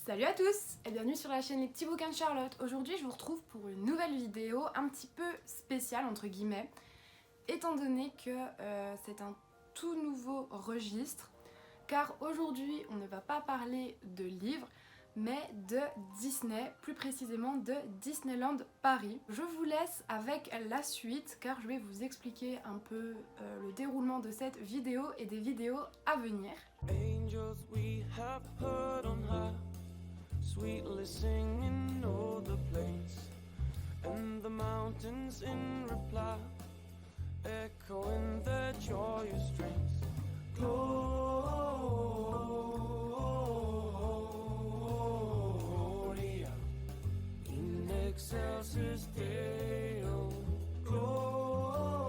Salut à tous et bienvenue sur la chaîne Les Petits Bouquins de Charlotte. Aujourd'hui je vous retrouve pour une nouvelle vidéo un petit peu spéciale entre guillemets, étant donné que c'est un tout nouveau registre, car aujourd'hui on ne va pas parler de livres, mais de Disney, plus précisément de Disneyland Paris. Je vous laisse avec la suite car je vais vous expliquer un peu le déroulement de cette vidéo et des vidéos à venir. Angels we have heard on high, sweetly singing o'er the plains, and the mountains in reply, echoing their joyous strains. Gloria in excelsis Deo.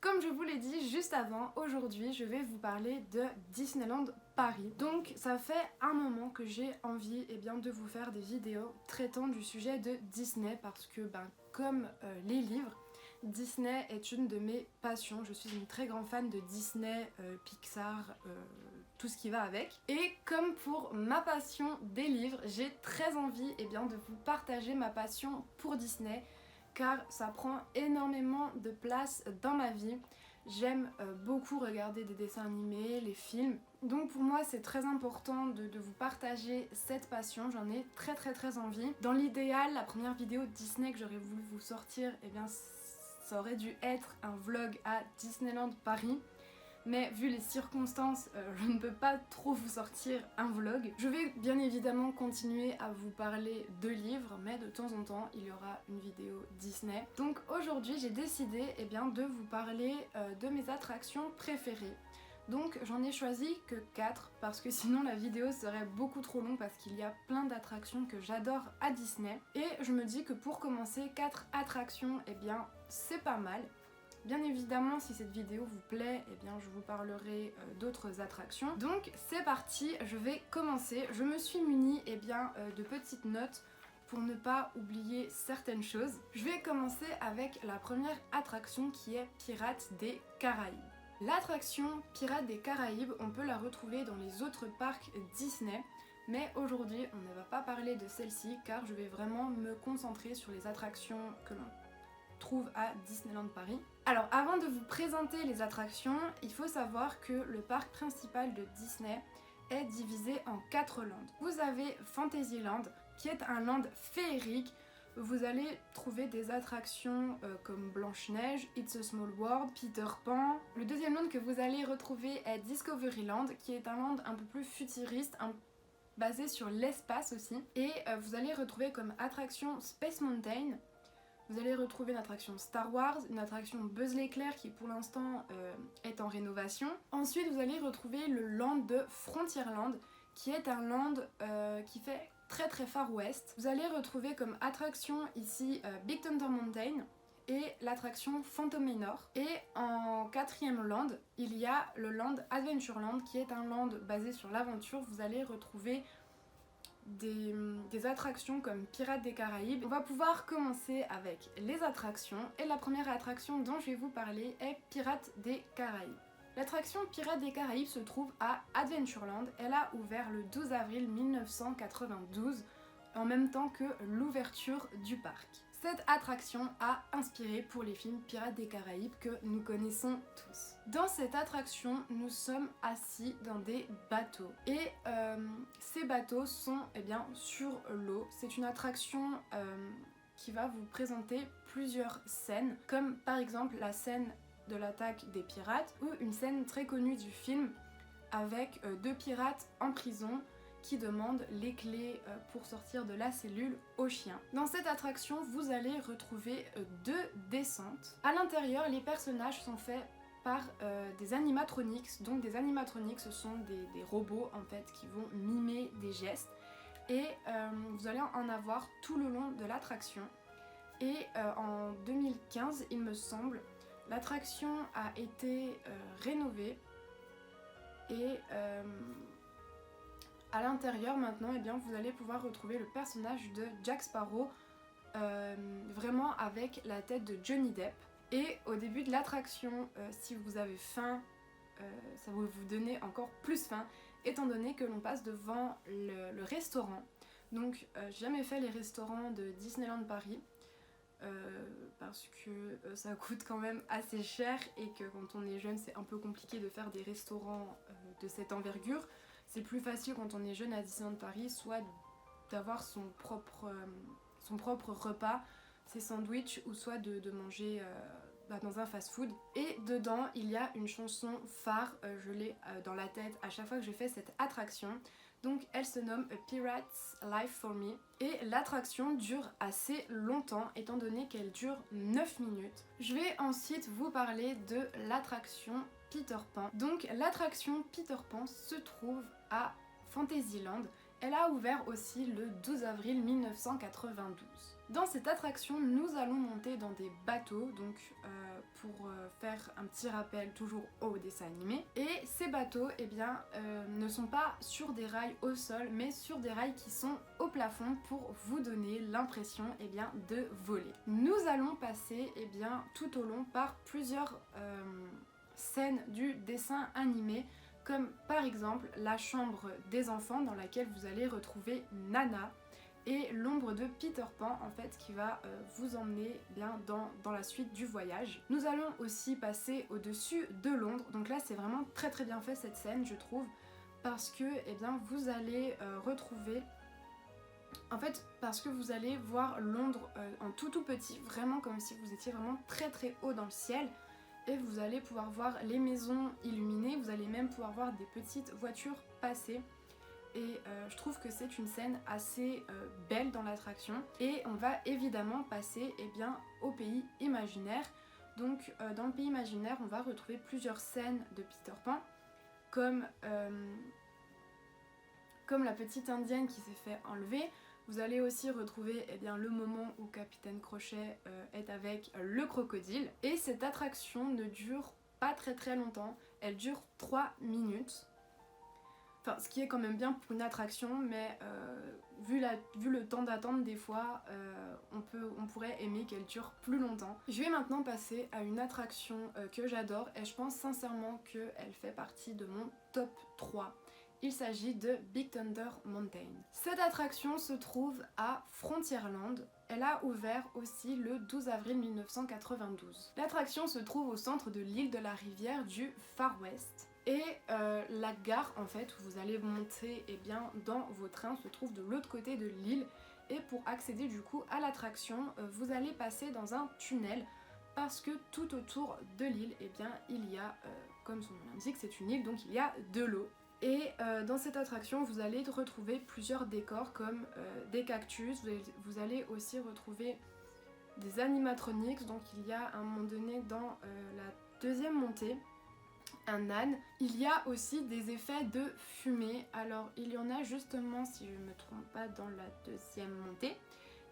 Comme je vous l'ai dit juste avant, aujourd'hui je vais vous parler de Disneyland Paris. Donc ça fait un moment que j'ai envie de vous faire des vidéos traitant du sujet de Disney parce que comme les livres, Disney est une de mes passions. Je suis une très grande fan de Disney, Pixar, tout ce qui va avec. Et comme pour ma passion des livres, j'ai très envie de vous partager ma passion pour Disney, car ça prend énormément de place dans ma vie. J'aime beaucoup regarder des dessins animés, les films. Donc pour moi c'est très important de vous partager cette passion, j'en ai très envie. Dans l'idéal, la première vidéo Disney que j'aurais voulu vous sortir, ça aurait dû être un vlog à Disneyland Paris. Mais vu les circonstances, je ne peux pas trop vous sortir un vlog. Je vais bien évidemment continuer à vous parler de livres, mais de temps en temps, il y aura une vidéo Disney. Donc aujourd'hui, j'ai décidé de vous parler de mes attractions préférées. Donc j'en ai choisi que 4 parce que sinon la vidéo serait beaucoup trop longue parce qu'il y a plein d'attractions que j'adore à Disney. Et je me dis que pour commencer, 4 attractions, c'est pas mal. Bien évidemment, si cette vidéo vous plaît, je vous parlerai d'autres attractions. Donc c'est parti, je vais commencer. Je me suis munie de petites notes pour ne pas oublier certaines choses. Je vais commencer avec la première attraction qui est Pirates des Caraïbes. L'attraction Pirates des Caraïbes, on peut la retrouver dans les autres parcs Disney. Mais aujourd'hui, on ne va pas parler de celle-ci car je vais vraiment me concentrer sur les attractions que l'on trouve à Disneyland Paris. Alors avant de vous présenter les attractions, il faut savoir que le parc principal de Disney est divisé en 4 landes. Vous avez Fantasyland qui est un land féerique. Vous allez trouver des attractions comme Blanche-Neige, It's a Small World, Peter Pan. Le deuxième land que vous allez retrouver est Discoveryland qui est un land un peu plus futuriste, basé sur l'espace aussi. Et vous allez retrouver comme attraction Space Mountain. Vous allez retrouver une attraction Star Wars, une attraction Buzz l'éclair qui pour l'instant est en rénovation. Ensuite vous allez retrouver le land de Frontierland qui est un land qui fait très Far West. Vous allez retrouver comme attraction ici Big Thunder Mountain et l'attraction Phantom Manor. Et en 4e land, il y a le land Adventureland qui est un land basé sur l'aventure. Vous allez retrouver des attractions comme Pirates des Caraïbes. On va pouvoir commencer avec les attractions et la première attraction dont je vais vous parler est Pirates des Caraïbes. L'attraction Pirates des Caraïbes se trouve à Adventureland. Elle a ouvert le 12 avril 1992 en même temps que l'ouverture du parc. Cette attraction a inspiré pour les films Pirates des Caraïbes que nous connaissons tous. Dans cette attraction, nous sommes assis dans des bateaux. Et ces bateaux sont sur l'eau. C'est une attraction qui va vous présenter plusieurs scènes, comme par exemple la scène de l'attaque des pirates, ou une scène très connue du film avec 2 pirates en prison qui demande les clés pour sortir de la cellule au chien. Dans cette attraction, vous allez retrouver 2 descentes. À l'intérieur, les personnages sont faits par des animatronics. Donc des animatronics, ce sont des robots en fait qui vont mimer des gestes. Et vous allez en avoir tout le long de l'attraction. Et en 2015, il me semble, l'attraction a été rénovée et à l'intérieur maintenant, vous allez pouvoir retrouver le personnage de Jack Sparrow vraiment avec la tête de Johnny Depp. Et au début de l'attraction, si vous avez faim, ça va vous donner encore plus faim étant donné que l'on passe devant le restaurant. Donc j'ai jamais fait les restaurants de Disneyland Paris parce que ça coûte quand même assez cher et que quand on est jeune c'est un peu compliqué de faire des restaurants de cette envergure. C'est plus facile quand on est jeune à Disneyland Paris soit d'avoir son propre repas, ses sandwichs, ou soit de manger dans un fast-food. Et dedans il y a une chanson phare, je l'ai dans la tête à chaque fois que je fais cette attraction. Donc elle se nomme A Pirate's Life for Me et l'attraction dure assez longtemps étant donné qu'elle dure 9 minutes. Je vais ensuite vous parler de l'attraction Peter Pan. Donc l'attraction Peter Pan se trouve à Fantasyland. Elle a ouvert aussi le 12 avril 1992. Dans cette attraction, nous allons monter dans des bateaux, donc pour faire un petit rappel toujours au dessin animé. Et ces bateaux, eh bien, ne sont pas sur des rails au sol, mais sur des rails qui sont au plafond pour vous donner l'impression, eh bien, de voler. Nous allons passer, eh bien, tout au long par plusieurs scènes du dessin animé, comme par exemple la chambre des enfants dans laquelle vous allez retrouver Nana et l'ombre de Peter Pan en fait qui va vous emmener bien dans la suite du voyage. Nous allons aussi passer au-dessus de Londres, donc là c'est vraiment très très bien fait cette scène je trouve, parce que eh bien, vous allez retrouver, en fait parce que vous allez voir Londres en tout petit, vraiment comme si vous étiez vraiment très très haut dans le ciel. Et vous allez pouvoir voir les maisons illuminées, vous allez même pouvoir voir des petites voitures passer. Et je trouve que c'est une scène assez belle dans l'attraction. Et on va évidemment passer eh bien, au pays imaginaire. Donc dans le pays imaginaire, on va retrouver plusieurs scènes de Peter Pan, comme la petite indienne qui s'est fait enlever. Vous allez aussi retrouver eh bien, le moment où Capitaine Crochet est avec le crocodile. Et cette attraction ne dure pas très très longtemps, elle dure 3 minutes. Enfin, ce qui est quand même bien pour une attraction, mais vu le temps d'attente des fois, on pourrait aimer qu'elle dure plus longtemps. Je vais maintenant passer à une attraction que j'adore et je pense sincèrement qu'elle fait partie de mon top 3. Il s'agit de Big Thunder Mountain. Cette attraction se trouve à Frontierland. Elle a ouvert aussi le 12 avril 1992. L'attraction se trouve au centre de l'île de la Rivière du Far West. Et la gare en fait où vous allez monter eh bien, dans vos trains se trouve de l'autre côté de l'île. Et pour accéder du coup à l'attraction, vous allez passer dans un tunnel parce que tout autour de l'île, eh bien, il y a, comme son nom l'indique, c'est une île, donc il y a de l'eau. Et dans cette attraction, vous allez retrouver plusieurs décors comme des cactus, vous allez aussi retrouver des animatronics, donc il y a à un moment donné dans la deuxième montée, un âne. Il y a aussi des effets de fumée, alors il y en a justement, si je ne me trompe pas, dans la deuxième montée.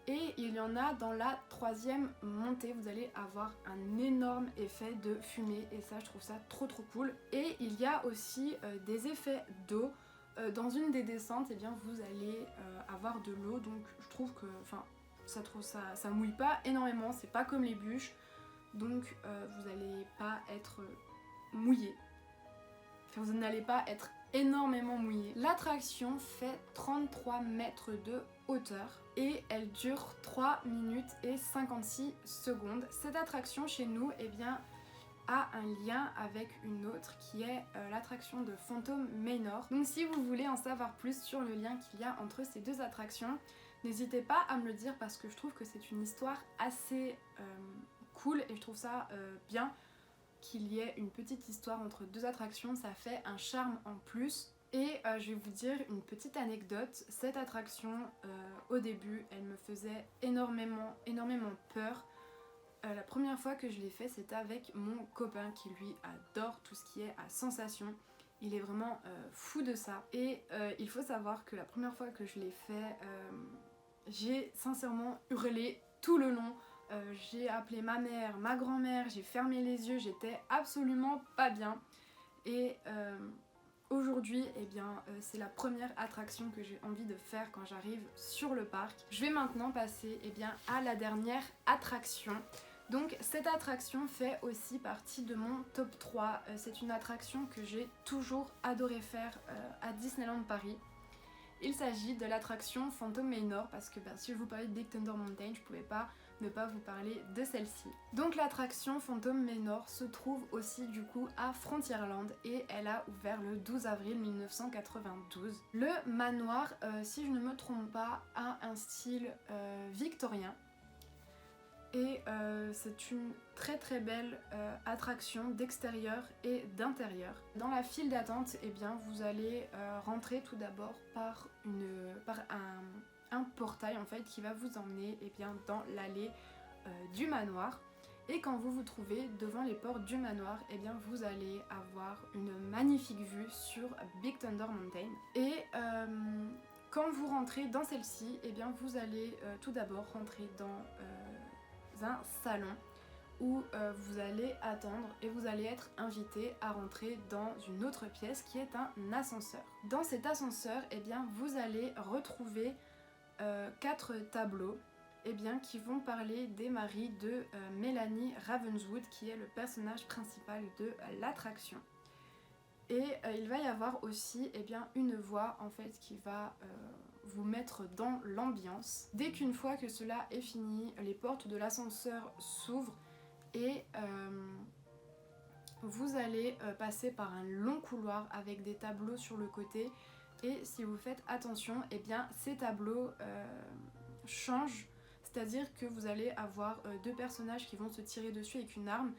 Et il y en a dans la troisième montée, vous allez avoir un énorme effet de fumée et ça je trouve ça trop trop cool. Et il y a aussi des effets d'eau. Dans une des descentes, eh bien, vous allez avoir de l'eau, donc je trouve que ça mouille pas énormément, c'est pas comme les bûches, donc vous n'allez pas être mouillé. Enfin, vous n'allez pas être énormément mouillé. L'attraction fait 33 mètres de hauteur et elle dure 3 minutes et 56 secondes. Cette attraction chez nous eh bien, a un lien avec une autre qui est l'attraction de Phantom Manor. Donc si vous voulez en savoir plus sur le lien qu'il y a entre ces deux attractions, n'hésitez pas à me le dire parce que je trouve que c'est une histoire assez cool et je trouve ça bien qu'il y ait une petite histoire entre deux attractions, ça fait un charme en plus. Et je vais vous dire une petite anecdote, cette attraction au début elle me faisait énormément peur. La première fois que je l'ai fait c'était avec mon copain qui lui adore tout ce qui est à sensation. Il est vraiment fou de ça et il faut savoir que la première fois que je l'ai fait, j'ai sincèrement hurlé tout le long. J'ai appelé ma mère, ma grand-mère, j'ai fermé les yeux, j'étais absolument pas bien. Et aujourd'hui, eh bien, c'est la première attraction que j'ai envie de faire quand j'arrive sur le parc. Je vais maintenant passer eh bien, à la dernière attraction. Donc cette attraction fait aussi partie de mon top 3. C'est une attraction que j'ai toujours adoré faire à Disneyland Paris. Il s'agit de l'attraction Phantom Manor parce que si je vous parlais de Big Thunder Mountain, je pouvais pas ne pas vous parler de celle-ci. Donc l'attraction Phantom Manor se trouve aussi du coup à Frontierland et elle a ouvert le 12 avril 1992. Le manoir, si je ne me trompe pas, a un style victorien. Et c'est une très belle attraction d'extérieur et d'intérieur. Dans la file d'attente, eh bien, vous allez rentrer tout d'abord par un portail en fait qui va vous emmener eh bien, dans l'allée du manoir. Et quand vous vous trouvez devant les portes du manoir, eh bien, vous allez avoir une magnifique vue sur Big Thunder Mountain. Et quand vous rentrez dans celle-ci, eh bien, vous allez tout d'abord rentrer dans un salon où vous allez attendre et vous allez être invité à rentrer dans une autre pièce qui est un ascenseur. Dans cet ascenseur, eh bien, vous allez retrouver 4 tableaux eh bien, qui vont parler des maris de Melanie Ravenswood qui est le personnage principal de l'attraction. Et il va y avoir aussi eh bien, une voix en fait qui va vous mettre dans l'ambiance. Dès qu'une fois que cela est fini, les portes de l'ascenseur s'ouvrent et vous allez passer par un long couloir avec des tableaux sur le côté. Et si vous faites attention, eh bien, ces tableaux changent. C'est-à-dire que vous allez avoir 2 personnages qui vont se tirer dessus avec une arme.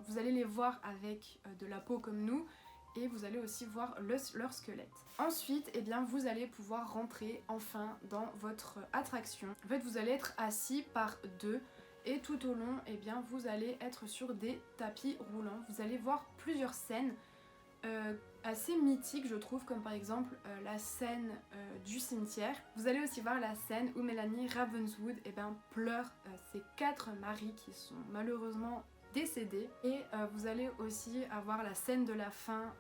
Vous allez les voir avec de la peau comme nous et vous allez aussi voir leur squelette. Ensuite, eh bien, vous allez pouvoir rentrer enfin dans votre attraction. En fait, vous allez être assis par 2 et tout au long, eh bien, vous allez être sur des tapis roulants. Vous allez voir plusieurs scènes assez mythiques, je trouve, comme par exemple la scène du cimetière. Vous allez aussi voir la scène où Melanie Ravenswood eh bien, pleure ses 4 maris qui sont malheureusement décédés. Et vous allez aussi avoir la scène de la fin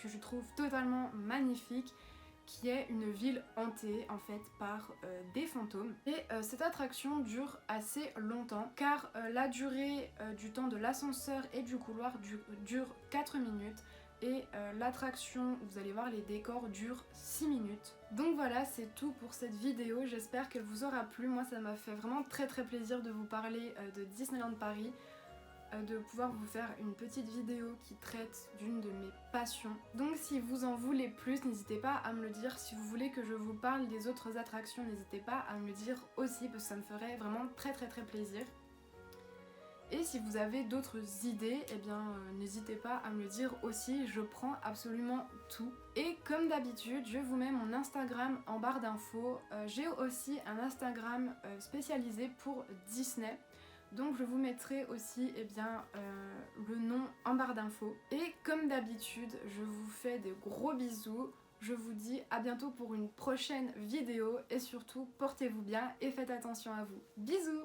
que je trouve totalement magnifique, qui est une ville hantée en fait par des fantômes. Et cette attraction dure assez longtemps car la durée du temps de l'ascenseur et du couloir dure 4 minutes. Et l'attraction, vous allez voir les décors, dure 6 minutes. Donc voilà, c'est tout pour cette vidéo, j'espère qu'elle vous aura plu. Moi ça m'a fait vraiment très plaisir de vous parler de Disneyland Paris, de pouvoir vous faire une petite vidéo qui traite d'une de mes passions. Donc si vous en voulez plus, n'hésitez pas à me le dire. Si vous voulez que je vous parle des autres attractions, n'hésitez pas à me le dire aussi parce que ça me ferait vraiment très plaisir. Et si vous avez d'autres idées, eh bien n'hésitez pas à me le dire aussi, je prends absolument tout. Et comme d'habitude, je vous mets mon Instagram en barre d'infos. J'ai aussi un Instagram spécialisé pour Disney. Donc je vous mettrai aussi eh bien, le nom en barre d'infos. Et comme d'habitude, je vous fais des gros bisous. Je vous dis à bientôt pour une prochaine vidéo. Et surtout, portez-vous bien et faites attention à vous. Bisous!